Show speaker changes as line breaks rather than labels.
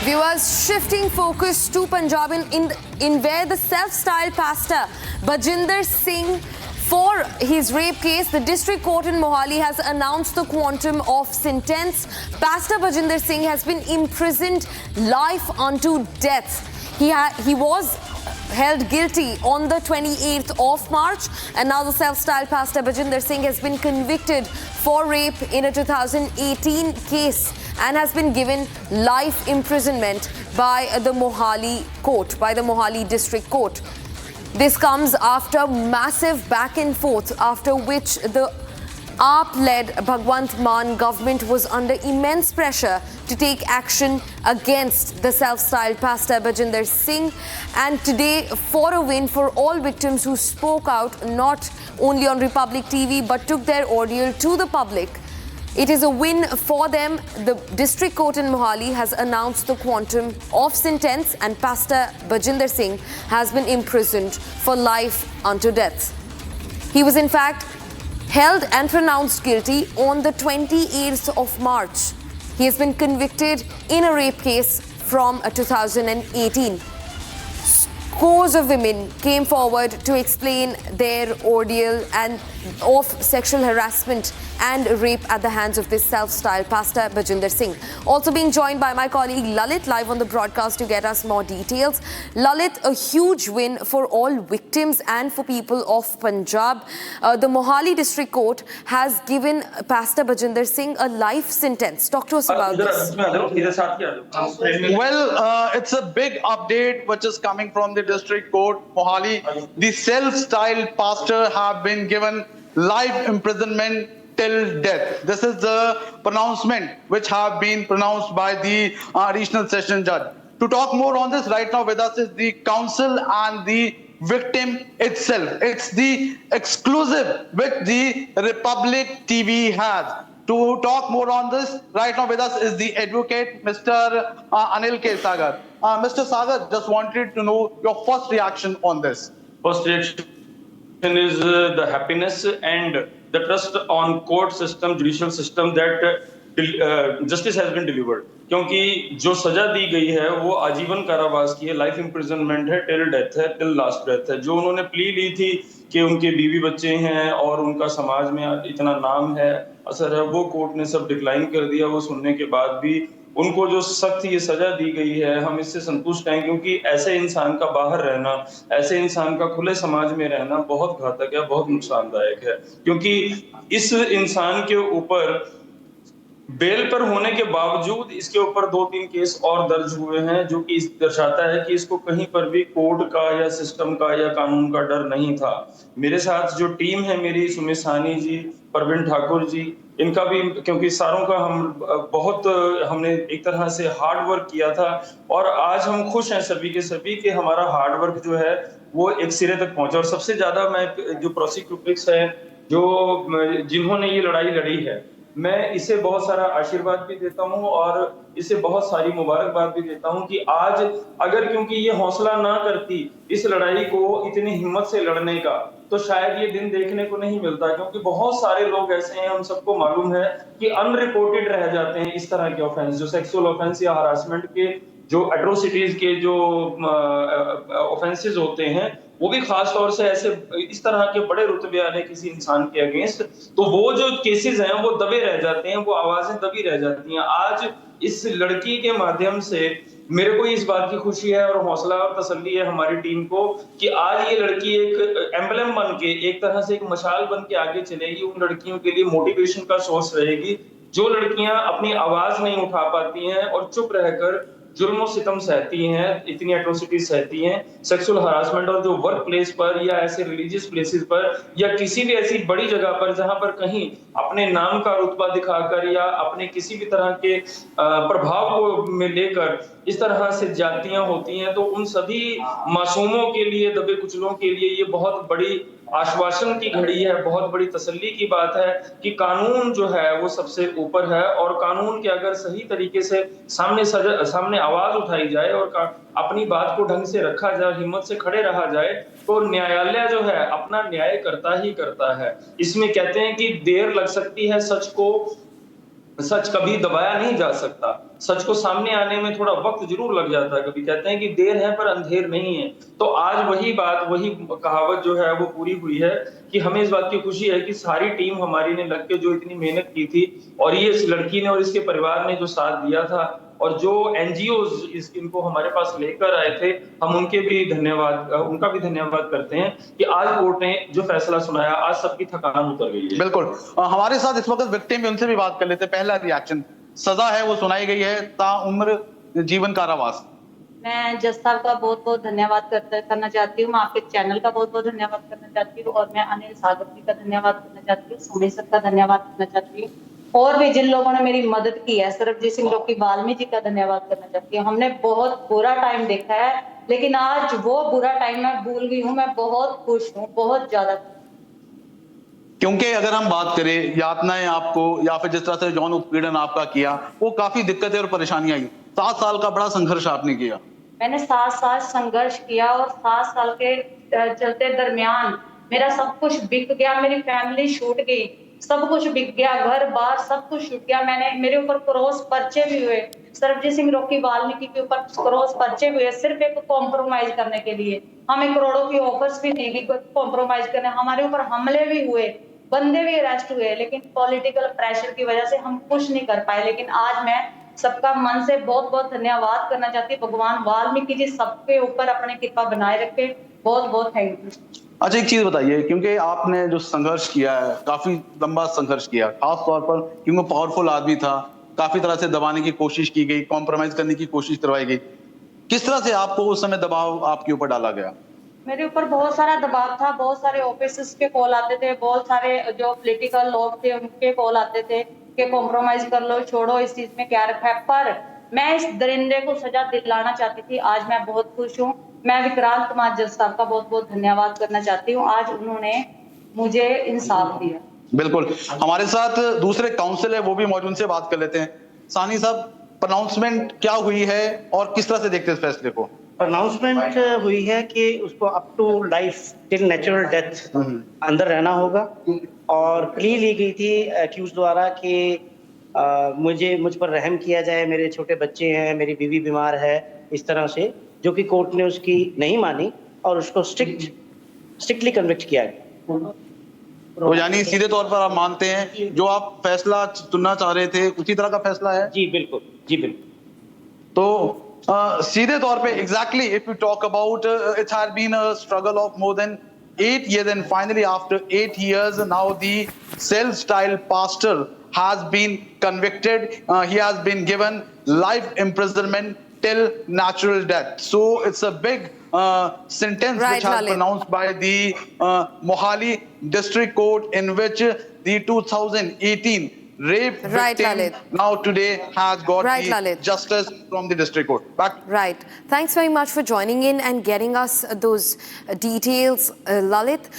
Viewers, shifting focus to Punjab in where the self-styled pastor Bajinder Singh, for his rape case, the district court in Mohali has announced the quantum of sentence. Pastor Bajinder Singh has been imprisoned life unto death. He was held guilty on the 28th of March, and now the self-styled pastor Bajinder Singh has been convicted for rape in a 2018 case and has been given life imprisonment by the Mohali court, by the Mohali district court. This comes after massive back and forth, after which the AAP-led Bhagwant Mann government was under immense pressure to take action against the self-styled pastor Bajinder Singh. And today, for a win for all victims who spoke out not only on Republic TV but took their ordeal to the public, it is a win for them. The district court in Mohali has announced the quantum of sentence, and Pastor Bajinder Singh has been imprisoned for life unto death. He was in fact held and pronounced guilty on the 28th of March. He has been convicted in a rape case from 2018. Scores of women came forward to explain their ordeal and of sexual harassment and rape at the hands of this self-styled pastor Bajinder Singh. Also being joined by my colleague Lalit live on the broadcast to get us more details. Lalit, a huge win for all victims and for people of Punjab. The Mohali District Court has given Pastor Bajinder Singh a life sentence. Talk to us about this.
Well, it's a big update which is coming from the District Court, Mohali. The self-styled pastor have been given life imprisonment till death. This is the pronouncement which have been pronounced by the additional session judge. To talk more on this, right now with us is the counsel and the victim itself. It's the exclusive which the Republic TV has. To talk more on this, right now with us is the advocate, Mr. Anil K. Sagar. Mr. Sagar, just wanted to know your first reaction on this.
First reaction is the happiness and the trust on court system, judicial system that justice has been delivered. क्योंकि जो सजा दी गई है वो आजीवन कारावास की है, लाइफ इम्प्रिजनमेंट है, टिल डेथ है, टिल लास्ट ब्रेथ है। जो उन्होंने प्ली ली थी कि उनके बीवी बच्चे हैं और उनका समाज में इतना नाम है, असर है, वो कोर्ट ने सब डिक्लाइन कर दिया। वो सुनने के बाद भी उनको जो सख्त ये सजा दी गई है, हम इससे संतुष्ट हैं, क्योंकि ऐसे इंसान का बाहर रहना, ऐसे इंसान का खुले समाज में रहना बहुत घातक है, बहुत नुकसानदायक है। क्योंकि इस इंसान के ऊपर बेल पर होने के बावजूद इसके ऊपर 2-3 केस और दर्ज हुए हैं, जो कि दर्शाता है कि इसको कहीं पर भी कोर्ट का या सिस्टम का या कानून का डर नहीं था। मेरे साथ जो टीम है मेरी, सुमित साहनी जी, प्रवीण ठाकुर जी, इनका भी, क्योंकि सारों का हमने एक तरह से हार्ड वर्क किया था और आज हम खुश हैं सभी के सभी कि हमारा हार्ड वर्क जो है वो एक सिरे तक पहुंचा। और सबसे ज्यादा मैं जो प्रोसिक्यूटर्स हैं, जो जिन्होंने ये लड़ाई लड़ी है, मैं इसे बहुत सारा आशीर्वाद भी देता हूं और इसे बहुत सारी मुबारकबाद भी देता हूं कि आज अगर क्योंकि ये हौसला ना करती इस लड़ाई को इतनी हिम्मत से लड़ने का, तो शायद ये दिन देखने को नहीं मिलता। क्योंकि बहुत सारे लोग ऐसे हैं, हम सबको मालूम है, कि अनरिपोर्टेड रह जाते हैं इस तरह के ऑफेंस, जो सेक्सुअल ऑफेंस या हरासमेंट के, जो एट्रोसिटीज के जो ऑफेंसेस होते हैं, वो भी खास तौर से ऐसे इस तरह के बड़े रुतबे वाले किसी इंसान के अगेंस्ट, तो वो जो केसेस हैं वो दबे रह जाते हैं, वो आवाजें दबी रह जाती हैं। आज इस लड़की के माध्यम से मेरे को इस बात की खुशी है और हौसला और तसल्ली है हमारी टीम को कि आज ये लड़की एक एम्बलम बन के, एक तरह से एक मशाल बन के आगे चलेगी, उन लड़कियों के लिए मोटिवेशन का सोर्स रहेगी जो लड़कियां अपनी आवाज नहीं उठा पाती हैं और चुप रहकर जुल्म सितम सहती हैं, इतनी एट्रोसिटीज सहती हैं, सेक्सुअल हरासमेंट, और जो वर्क प्लेस पर या ऐसे रिलीजियस प्लेसेस पर या किसी भी ऐसी बड़ी जगह पर जहां पर कहीं अपने नाम का रुतबा दिखाकर या अपने किसी भी तरह के प्रभाव को में लेकर इस तरह से जातियां होती हैं, तो उन सभी मासूमों के लिए, दबे कुचलों के लिए ये बहुत बड़ी आश्वासन की घड़ी है, बहुत बड़ी तसल्ली की बात है कि कानून जो है वो सबसे ऊपर है और कानून के अगर सही तरीके से सामने आवाज उठाई जाए और अपनी बात को ढंग से रखा जाए, हिम्मत से खड़े रहा जाए, तो न्यायालय जो है अपना न्याय करता ही करता है। इसमें कहते हैं कि देर लग सकती है सच को सच कभी दबाया नहीं जा सकता। सच को सामने आने में थोड़ा वक्त जरूर लग जाता है। कभी कहते हैं कि देर है पर अंधेर नहीं है। तो आज वही बात, वही कहावत जो है वो पूरी हुई है कि हमें इस बात की खुशी है कि सारी टीम हमारी ने लग के जो इतनी मेहनत की थी, और ये इस लड़की ने और इसके परिवार ने जो साथ दिया था, और जो एनजीओज इनको हमारे पास लेकर आए थे, हम उनका भी धन्यवाद करते हैं कि आज कोर्ट ने जो फैसला सुनाया, आज सबकी थकान उतर गई है।
बिल्कुल। हमारे साथ इस वक्त विक्टिम है, उनसे भी बात कर लेते हैं। पहला रिएक्शन, सजा है वो सुनाई गई है, ताउम्र जीवन कारावास।
मैं जज साहब का बहुत बहुत धन्यवाद करना चाहती हूँ। मैं आपके चैनल का बहुत बहुत धन्यवाद करना चाहती हूँ, और मैं अनिल सागर जी का धन्यवाद करना चाहती हूँ, सुमेश सर का धन्यवाद करना चाहती हूँ, और भी जिन लोगों ने मेरी मदद की है, सरबजीत सिंह रोकी वाल्मी जी का धन्यवाद करना चाहती हूँ। हमने बहुत बुरा टाइम देखा है, लेकिन आज वो बुरा टाइम मैं भूल गई हूँ। मैं बहुत खुश हूँ, बहुत ज्यादा।
क्योंकि अगर हम बात करें यातनाएं आपको या फिर जिस तरह से यौन उत्पीड़न आपका किया, वो काफी दिक्कतें और परेशानियां आई। 7 साल का बड़ा संघर्ष आपने किया।
मैंने 7 साल संघर्ष किया, और 7 साल के चलते दरमियान मेरा सब कुछ बिक गया, मेरी फैमिली छूट गई, सब कुछ बिक गया, घर बार सब कुछ छूट गया। मेरे ऊपर क्रॉस पर्चे भी हुए, सरबजीत सिंह रोकी वाल्मीकि के ऊपर क्रॉस पर्चे हुए, सिर्फ एक कॉम्प्रोमाइज करने के लिए। हमें करोड़ों की ऑफर्स भी दी गई कॉम्प्रोमाइज करने, हमारे ऊपर हमले भी हुए, बंदे भी अरेस्ट हुए, लेकिन पॉलिटिकल प्रेशर की वजह से हम कुछ नहीं कर पाए। लेकिन आज मैं सबका मन से बहुत बहुत धन्यवाद करना चाहती हूँ। भगवान वाल्मीकि जी सबके ऊपर अपने कृपा बनाए रखे। बहुत बहुत थैंक यू।
अच्छा, एक चीज बताइए, क्योंकि आपने जो संघर्ष किया है, काफी लंबा संघर्ष किया, खास तौर पर क्योंकि पावरफुल आदमी था, काफी तरह से दबाने की कोशिश की गई, कॉम्प्रोमाइज करने की कोशिश करवाई गई। किस तरह से आपको उस समय दबाव आपके ऊपर डाला गया?
मेरे ऊपर बहुत सारा दबाव था, बहुत सारे ऑफिसर्स के कॉल आते थे, बहुत सारे जो पॉलिटिकल लोग थे उनके कॉल आते थे कि कॉम्प्रोमाइज कर लो, छोड़ो, इस चीज में क्या रखा है। पर मैं इस दरिंदे को सजा दिलाना चाहती थी। आज मैं बहुत खुश हूँ। मैं विक्रांत कुमार जज साहब का बहुत बहुत धन्यवाद करना चाहती हूँ। आज उन्होंने मुझे इंसाफ दिया।
बिल्कुल। हमारे साथ दूसरे काउंसिल है, वो भी मौजूद, से बात कर लेते हैं। सानी साहब, प्रोनाउंसमेंट क्या हुई है और किस तरह से देखते हैं इस फैसले को?
अनाउंसमेंट हुई है कि उसको up to life till natural death अंदर रहना होगा, और प्ली ली गई थी एक्यूज द्वारा कि मुझ पर रहम किया जाए, मेरे छोटे बच्चे हैं, मेरी बीवी बीमार है, इस तरह से, जो कि कोर्ट ने उसकी नहीं मानी और उसको स्ट्रिक्टली कन्विक्ट किया गया।
तो यानी सीधे तौर पर आप मानते हैं जो आप फैसला चुनना चाह रहे थे उसी तरह का फैसला है?
जी बिल्कुल, जी बिल्कुल।
तो सीधे तौर पे exactly if you talk about it had been a struggle of more than 8 years, and finally after 8 years now the self-styled pastor has been convicted. He has been given life imprisonment till natural death. So it's a big sentence
Right,
which has
Lalit.
pronounced by the Mohali District Court, in which the 2018 rape
Right,
victim
Lalit.
now today has got
Right,
the
Lalit.
justice from the district court. Back.
Right. Thanks very much for joining in and getting us those details, Lalit.